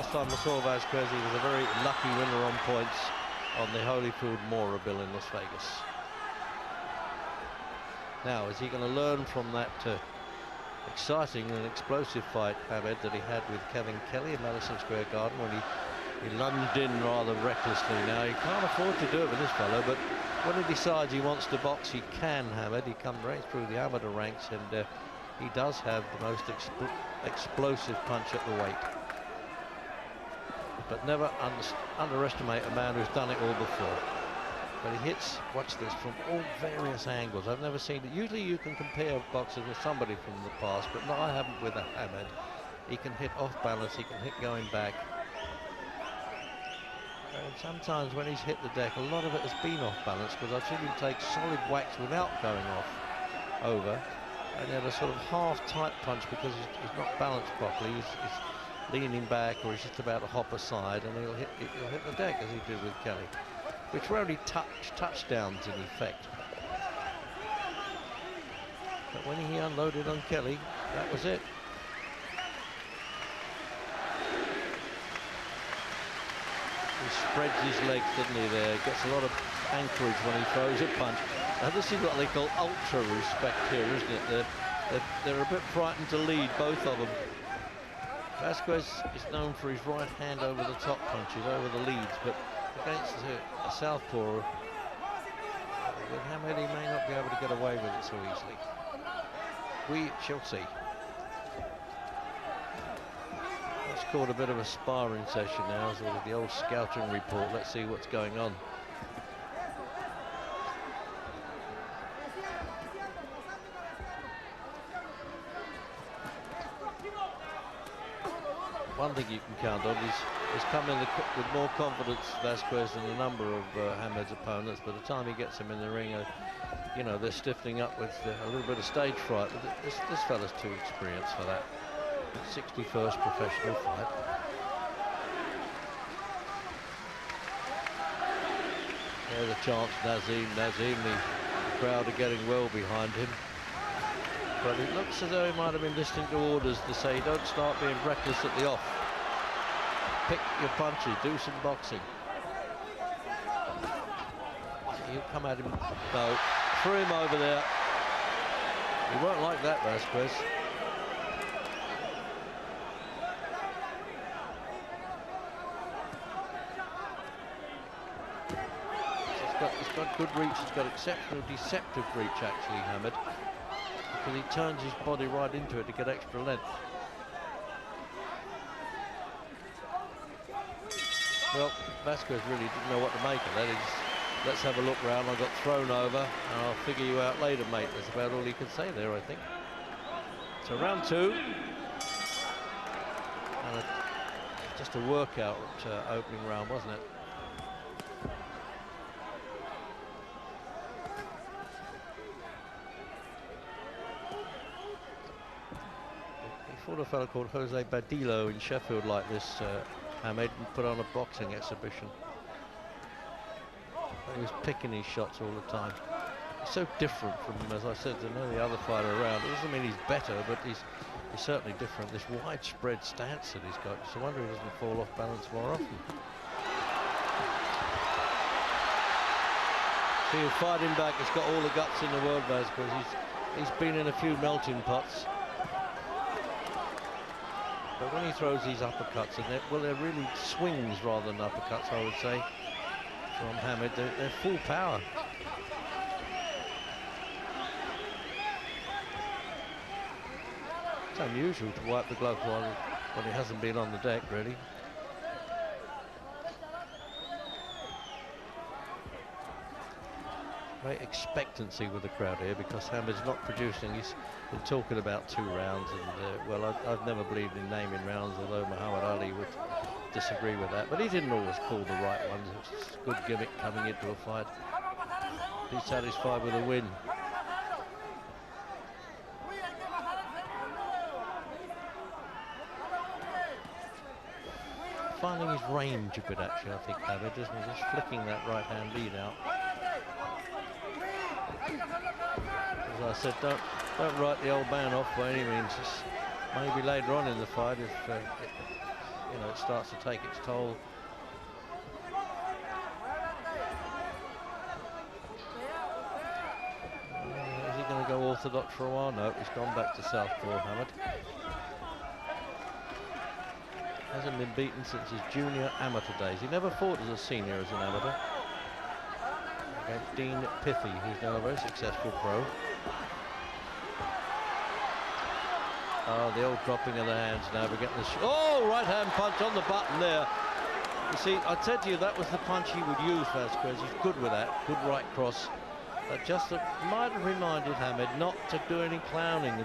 last time I saw Vasquez, he was a very lucky winner on points on the Holyfield Memorial in Las Vegas. Now, is he going to learn from that exciting and explosive fight, Hamed, that he had with Kevin Kelly in Madison Square Garden when he lunged in rather recklessly? Now, he can't afford to do it with this fellow, but when he decides he wants to box, he can, Hamed. He comes right through the amateur ranks, and he does have the most explosive punch at the weight. But never underestimate a man who's done it all before. But he hits, watch this, from all various angles. I've never seen it. Usually you can compare boxers with somebody from the past, but no, I haven't with a Hamed. He can hit off balance, he can hit going back. And sometimes when he's hit the deck, a lot of it has been off balance, because I've seen him take solid whacks without going off over. And he had a sort of half-tight punch because he's not balanced properly. He's leaning back, or he's just about to hop aside, and he'll hit the deck, as he did with Kelly, which were only touchdowns in effect. But when he unloaded on Kelly, that was it. He spreads his legs, doesn't he, there? Gets a lot of anchorage when he throws a punch. Now, this is what they call ultra respect here, isn't it? They're a bit frightened to lead, both of them. Vasquez is known for his right hand over the top punches, over the leads, but against a southpaw, with Hamed, he may not be able to get away with it so easily. We shall see. Let's call it a bit of a sparring session now, sort of the old scouting report. Let's see what's going on. One thing you can count on is coming with more confidence, Vasquez, than a number of Hamed's opponents. By the time he gets him in the ring, you know, they're stiffening up with a little bit of stage fright. But this fella's too experienced for that. 61st professional fight. There's a chance, Naseem. The crowd are getting well behind him. But it looks as though he might have been listening to orders to say, don't start being reckless at the off. Pick your punches, do some boxing. He'll come at him, no, threw him over there. He won't like that, Vasquez. He's got good reach, he's got exceptional deceptive reach, actually, Hamed. Because he turns his body right into it to get extra length. Well, Vasquez really didn't know what to make of that. He just, let's have a look round. I got thrown over, and I'll figure you out later, mate. That's about all he could say there, I think. So round two, and just a workout opening round, wasn't it? A fellow called Jose Badillo in Sheffield like this, Hamed, and put on a boxing exhibition. He was picking his shots all the time. He's so different from, as I said, to any other fighter around. It doesn't mean he's better, but he's certainly different. This widespread stance that he's got. It's a wonder he doesn't fall off balance more often. So he'll fight him back. He's got all the guts in the world, Vasquez. He's been in a few melting pots. But when he throws these uppercuts, and they're really swings rather than uppercuts, I would say, from Hamed, they're full power. It's unusual to wipe the gloves when he hasn't been on the deck, really. Great expectancy with the crowd here, because Hamed's not producing. He's been talking about 2 rounds, and well, I've never believed in naming rounds, although Muhammad Ali would disagree with that. But he didn't always call the right ones. It's a good gimmick coming into a fight. He's satisfied with a win. Finding his range a bit, actually, I think, Hamed, isn't he? Just flicking that right-hand lead out. As I said, don't write the old man off by any means. Just maybe later on in the fight, if you know, it starts to take its toll. Is he going to go orthodox for a while? No, he's gone back to southpaw, Hammad. Hasn't been beaten since his junior amateur days. He never fought as a senior as an amateur. Against Dean Pithy, who's now a very successful pro. Oh, the old dropping of the hands now. We're getting the oh, right hand punch on the button there. You see, I said to you that was the punch he would use, Vasquez. He's good with that, good right cross. But just might have reminded Hammad not to do any clowning.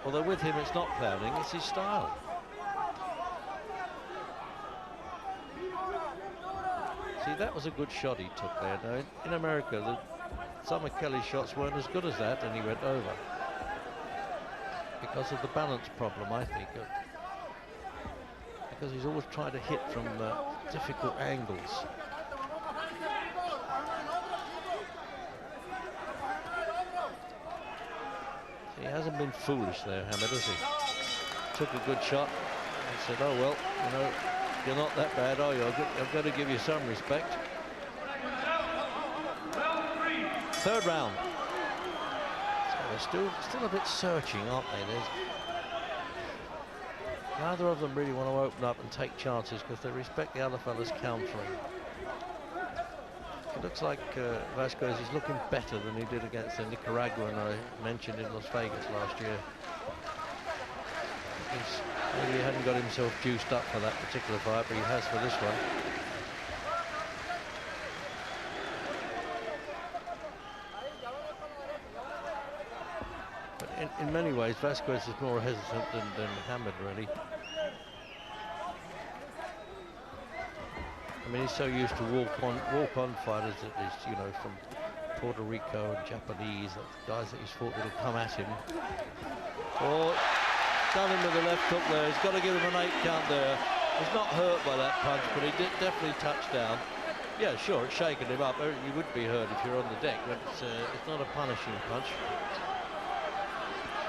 Although with him it's not clowning, it's his style. See, that was a good shot he took there. Now, in America, some of Kelly's shots weren't as good as that, and he went over. Because of the balance problem, I think. Because he's always trying to hit from difficult angles. He hasn't been foolish there, Hammad, has he? Took a good shot and said, oh, well, you know, you're not that bad, are you? I've got to give you some respect. Third round. So they're still a bit searching, aren't they? Neither of them really want to open up and take chances because they respect the other fella's countering. It looks like Vasquez is looking better than he did against the Nicaraguan I mentioned in Las Vegas last year. Maybe he hadn't got himself juiced up for that particular fight, but he has for this one. But in many ways, Vasquez is more hesitant than Hammad, really. I mean, he's so used to walk-on fighters that is, you know, from Puerto Rico and Japanese, guys that he's fought that'll come at him. Oh, done him with the left hook there. He's got to give him an 8 count there. He's not hurt by that punch, but he did definitely touch down. Yeah, sure, it's shaking him up. You would be hurt if you're on the deck, but it's not a punishing punch.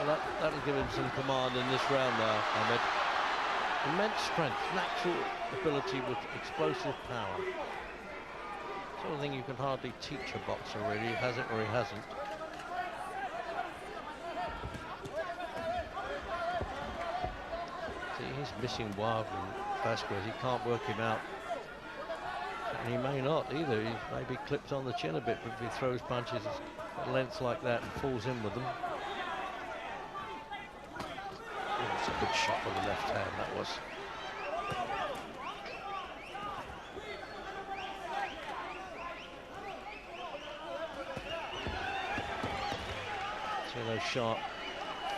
Well, that'll give him some command in this round now, Ahmed. Immense strength, natural ability with explosive power. Sort of thing you can hardly teach a boxer, really. He has it or he hasn't. See, he's missing wildly, Vasquez. He can't work him out. And he may not either. He may be clipped on the chin a bit, but if he throws punches at lengths like that and falls in with them. It's a good shot with the left hand, that was. See those sharp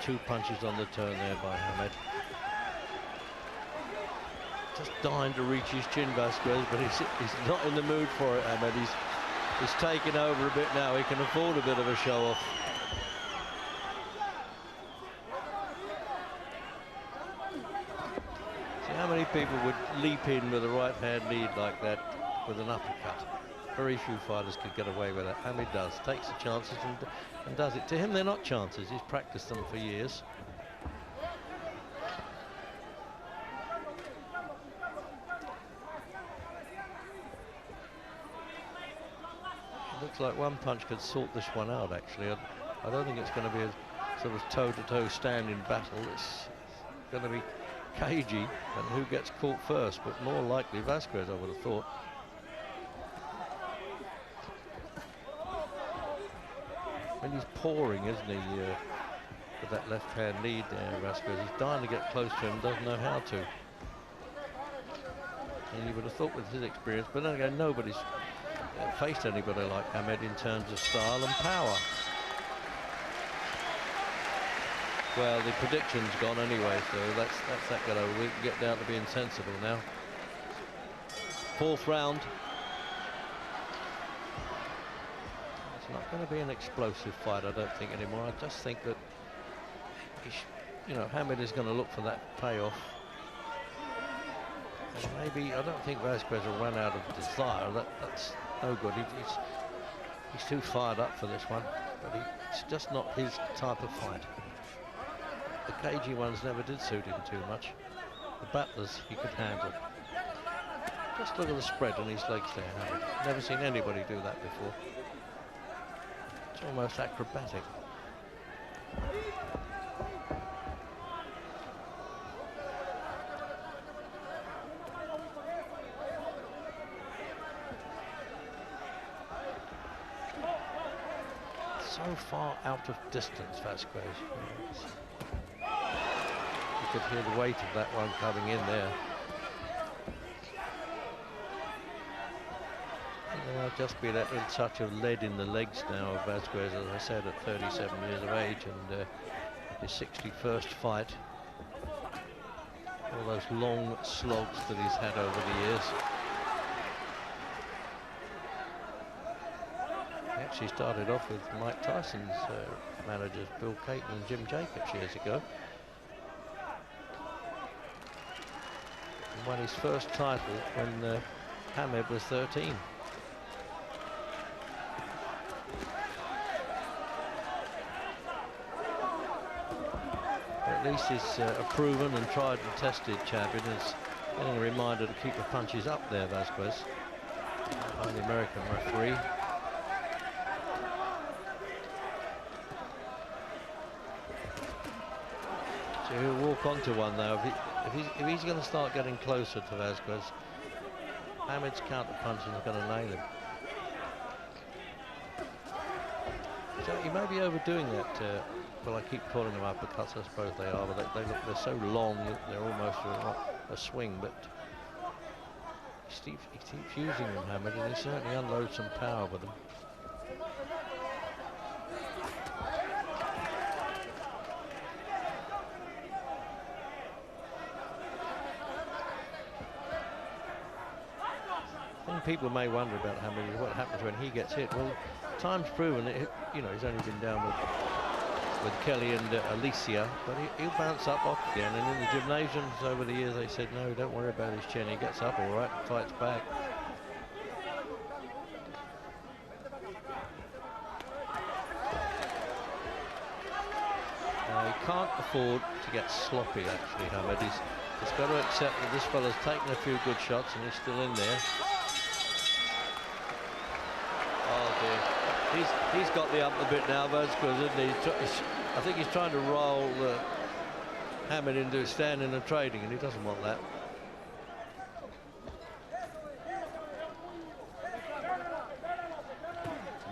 2 punches on the turn there by Hammad. Just dying to reach his chin, Vasquez, but he's not in the mood for it, Hammad. He's taking over a bit now. He can afford a bit of a show-off. How many people would leap in with a right-hand lead like that with an uppercut? Very few fighters could get away with it. Hammad does, takes the chances and does it. To him, they're not chances. He's practiced them for years. It looks like one punch could sort this one out, actually. I don't think it's going to be a sort of toe-to-toe standing battle. It's going to be cagey, and who gets caught first, but more likely Vasquez, I would have thought. And he's pouring, isn't he, with that left-hand lead there, Vasquez. He's dying to get close to him, doesn't know how to. And you would have thought with his experience, but then again, nobody's faced anybody like Hammad in terms of style and power. Well, the prediction's gone anyway, so that's that got over. We can get down to being sensible now. 4th round. It's not going to be an explosive fight, I don't think, anymore. I just think that, you know, Hammad is going to look for that payoff. And maybe, I don't think Vasquez will run out of desire. That's no good. He's too fired up for this one, but it's just not his type of fight. The cagey ones never did suit him too much. the battlers he could handle. Just look at the spread on his legs there, Hamid. Never seen anybody do that before. It's almost acrobatic. So far out of distance, Vasquez. You could hear the weight of that one coming in there. There might just be that little touch of lead in the legs now of Vasquez, as I said, at 37 years of age, and his 61st fight. All those long slogs that he's had over the years. He actually started off with Mike Tyson's managers, Bill Caton and Jim Jacobs, years ago. And won his first title when Hamid was 13. At least he's a proven and tried and tested champion. Is getting a reminder to keep the punches up there, Vasquez, by the American referee. So he'll walk onto one now. If he's going to start getting closer to Vasquez, Hamid's counter punching is going to nail him. So he may be overdoing that. Well, I keep calling them uppercuts, I suppose they are, but they're so long that they're almost a swing. But he keeps using them, Hamid, and he certainly unloads some power with them. I think people may wonder about Hamid is what happens when he gets hit. Well, time's proven that, you know, he's only been down with Kelly and Alicia, but he'll bounce up off again. And in the gymnasiums over the years, they said, no, don't worry about his chin. He gets up all right and fights back. Now, he can't afford to get sloppy, actually, Hamid. He's got to accept that this fella's taken a few good shots and he's still in there. He's got the up a bit now, Vasquez, isn't he? I think he's trying to roll Hamid into standing and trading, and he doesn't want that.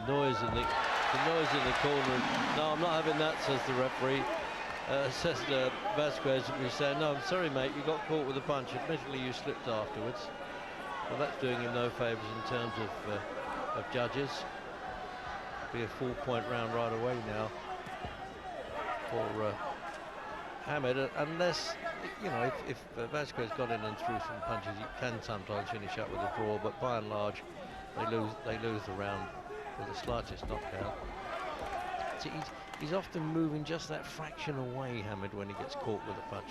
Noise in the corner. No, I'm not having that, says the referee. Says Vasquez, and he's saying, no, I'm sorry, mate, you got caught with a punch. Admittedly, you slipped afterwards. Well, that's doing him no favours in terms of judges. Be a 4-point round right away now for Hamid, unless, you know, if Vasquez got in and threw some punches, he can sometimes finish up with a draw, but by and large they lose the round with the slightest knockout. See, he's often moving just that fraction away, Hamid, when he gets caught with a punch.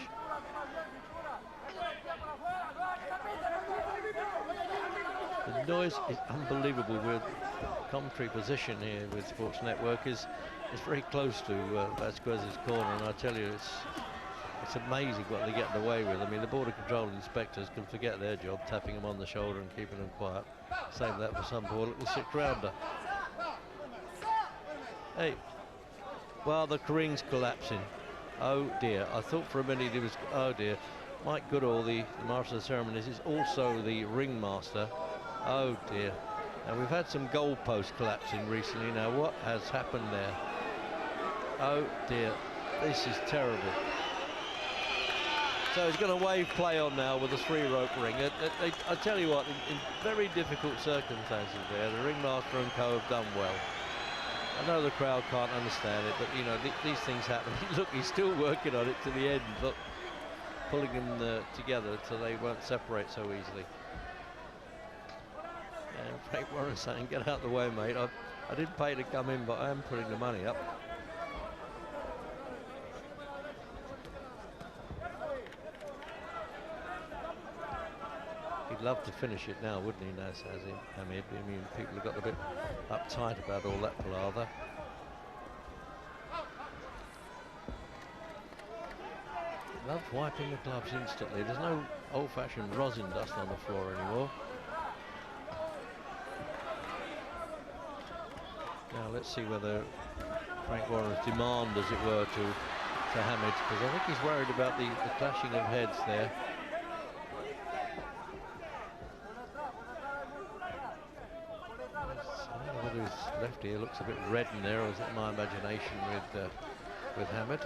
The noise is unbelievable. With commentary position here with Sports Network is very close to Vasquez's corner, and I tell you, it's amazing what they're getting away with. I mean, the border control inspectors can forget their job, tapping them on the shoulder and keeping them quiet. Save that for some poor little 6-rounder. Hey, well, the ring's collapsing. Oh dear, I thought for a minute he was, oh dear. Mike Goodall, the master of the ceremonies, is also the ringmaster. Oh dear. Now, we've had some goalposts collapsing recently. Now, what has happened there? Oh dear, this is terrible. So he's going to wave play on now with a 3-rope ring. I tell you what, in very difficult circumstances there, the ringmaster and co have done well. I know the crowd can't understand it, but you know, these things happen. Look, he's still working on it to the end, but pulling them together so they won't separate so easily. And Frank Warren saying, get out of the way, mate. I didn't pay to come in, but I am putting the money up. He'd love to finish it now, wouldn't he, Naseem? I mean, people have got a bit uptight about all that palaver. loves wiping the gloves instantly. There's no old-fashioned rosin dust on the floor anymore. Now let's see whether Frank Warren's demand, as it were, to Hamid, because I think he's worried about the clashing of heads there. Whether his left ear looks a bit red in there, or is it my imagination with Hamid?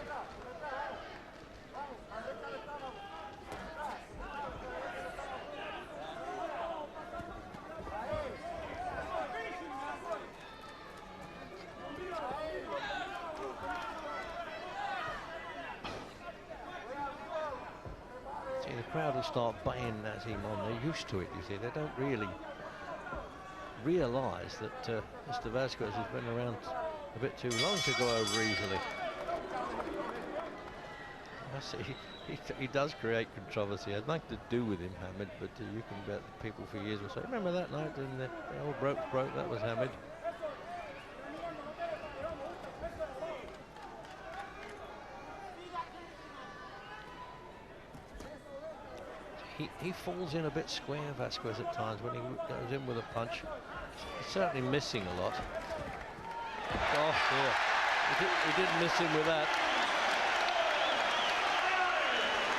See, the crowd will start baying Naseem on. They're used to it, you see. They don't really realise that Mr. Vasquez has been around a bit too long to go over easily. I see, he does create controversy. I'd like to do with him, Hamid, but you can bet that people for years will say, remember that night when the old ropes broke, that was Hamid. He falls in a bit square, Vasquez, at times when he goes in with a punch. He's certainly missing a lot. Oh, yeah. He didn't miss him with that.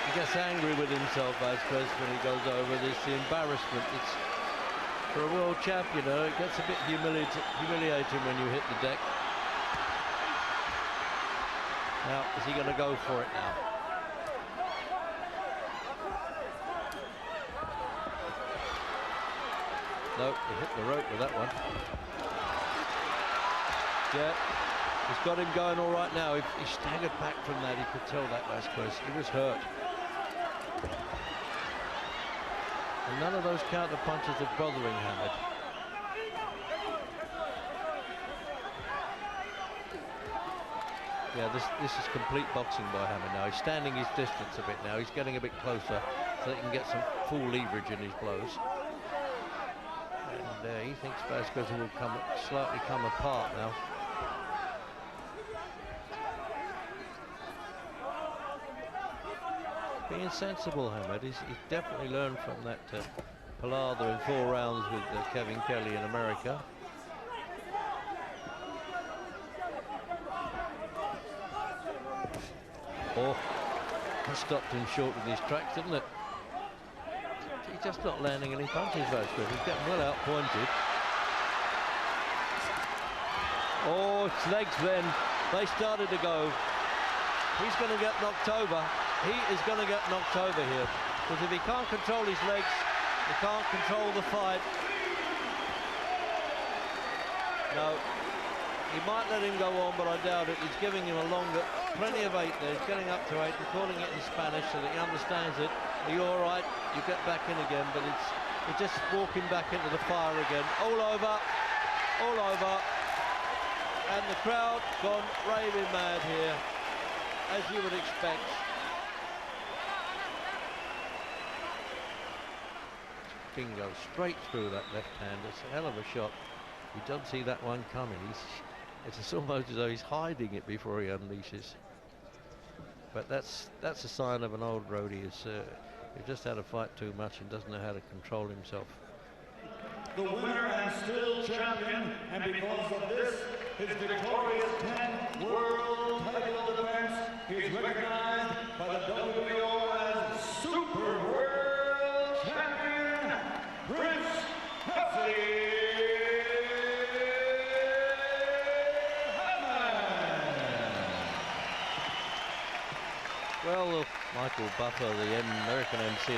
He gets angry with himself, Vasquez, when he goes over this. The embarrassment, it's for a world champion, you know, it gets a bit humiliating when you hit the deck. Now, is he going to go for it now? No, he hit the rope with that one. Yeah, he's got him going all right now. He staggered back from that. He could tell that Vasquez. He was hurt. And none of those counter punches are bothering Hamid. Yeah, this is complete boxing by Hamid now. He's standing his distance a bit now. He's getting a bit closer so he can get some full leverage in his blows. And he thinks Vasquez will slightly come apart now. Being sensible, Hamid. He's definitely learned from that palaver in 4 rounds with Kevin Kelly in America. Oh, that stopped him short with his tracks, didn't it? He's just not landing any punches, Vasquez. He's getting well outpointed. Oh, his legs then. They started to go. He's going to get knocked over. He is going to get knocked over here. Because if he can't control his legs, he can't control the fight. No. He might let him go on, but I doubt it. He's giving him a longer, plenty of 8 there. He's getting up to 8 and calling it in Spanish so that he understands it. Are you all right? You get back in again, but it's just walking back into the fire again. All over, all over. And the crowd gone raving mad here, as you would expect. King goes straight through that left hand. It's a hell of a shot. You don't see that one coming. It's almost as though he's hiding it before he unleashes. But that's a sign of an old roadie. He's just had to fight too much and doesn't know how to control himself. The winner and still champion, and because of this, his victorious 10th world title defense, he is recognized by the WBO as Super World Champion, Prince Naseem. Well, Michael Buffer, the American MC.